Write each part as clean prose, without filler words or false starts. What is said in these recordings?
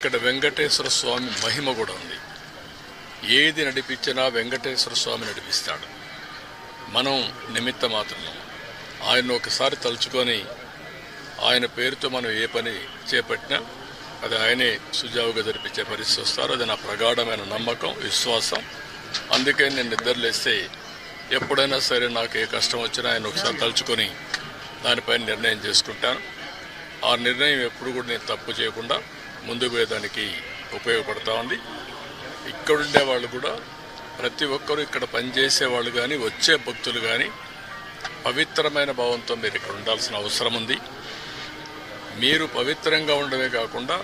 ఇక్కడ వెంకటేశ్వర స్వామి మహిమ కూడా ఉంది. ఏది నడిపించినా వెంకటేశ్వర స్వామి నడిపిస్తాడు. మనం నిమిత్త మాత్రం. ఆయన ఒకసారి తలుచుకొని ఆయన పేరుతో మనం ఏ పని చేపట్టినా అది ఆయనే సుజావుగా జరిపించే పరిస్థితి వస్తారు. అది నా ప్రగాఢమైన నమ్మకం, విశ్వాసం. అందుకే నేను నిద్రలేస్తే ఎప్పుడైనా సరే నాకు ఏ కష్టం వచ్చినా ఆయన ఒకసారి తలుచుకొని దానిపైన నిర్ణయం చేసుకుంటాను. ఆ నిర్ణయం ఎప్పుడు కూడా నేను తప్పు చేయకుండా ముందుకు పోయేదానికి ఉపయోగపడతా ఉంది. ఇక్కడుండే వాళ్ళు కూడా ప్రతి ఒక్కరూ ఇక్కడ పనిచేసే వాళ్ళు కానీ వచ్చే భక్తులు కానీ పవిత్రమైన భావంతో మీరు ఇక్కడ ఉండాల్సిన అవసరం ఉంది. మీరు పవిత్రంగా ఉండడమే కాకుండా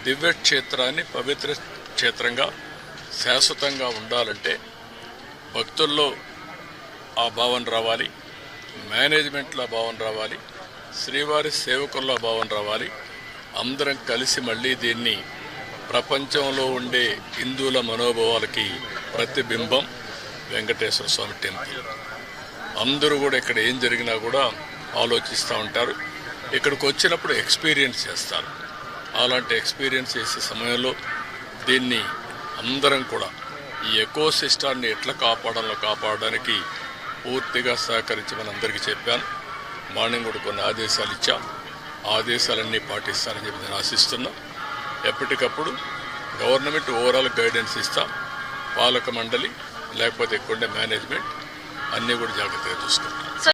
దివ్యక్షేత్రాన్ని పవిత్ర క్షేత్రంగా శాశ్వతంగా ఉండాలంటే భక్తుల్లో ఆ భావన రావాలి, మేనేజ్మెంట్లో ఆ భావన రావాలి, శ్రీవారి సేవకుల్లో ఆ భావన రావాలి. అందరం కలిసి మళ్ళీ దీన్ని ప్రపంచంలో ఉండే హిందువుల మనోభావాలకి ప్రతిబింబం వెంకటేశ్వర స్వామి టెంపుల్. అందరూ కూడా ఇక్కడ ఏం జరిగినా కూడా ఆలోచిస్తూ ఉంటారు. ఇక్కడికి వచ్చినప్పుడు ఎక్స్పీరియన్స్ చేస్తారు. అలాంటి ఎక్స్పీరియన్స్ చేసే సమయంలో దీన్ని అందరం కూడా ఈ ఎకో సిస్టాన్ని ఎట్లా కాపాడడానికి పూర్తిగా సహకరించమని అందరికీ చెప్పాను. మార్నింగ్ కూడా కొన్ని ఆదేశాలు ఇచ్చాం. ఆదేశాలన్నీ పాటిస్తానని చెప్పి నేను ఆశిస్తున్నా. ఎప్పటికప్పుడు గవర్నమెంట్ ఓవరాల్ గైడెన్స్ ఇస్తాం. పాలక మండలి లేకపోతే ఎక్కువ మేనేజ్మెంట్ అన్నీ కూడా జాగ్రత్తగా చూసుకుంటాం.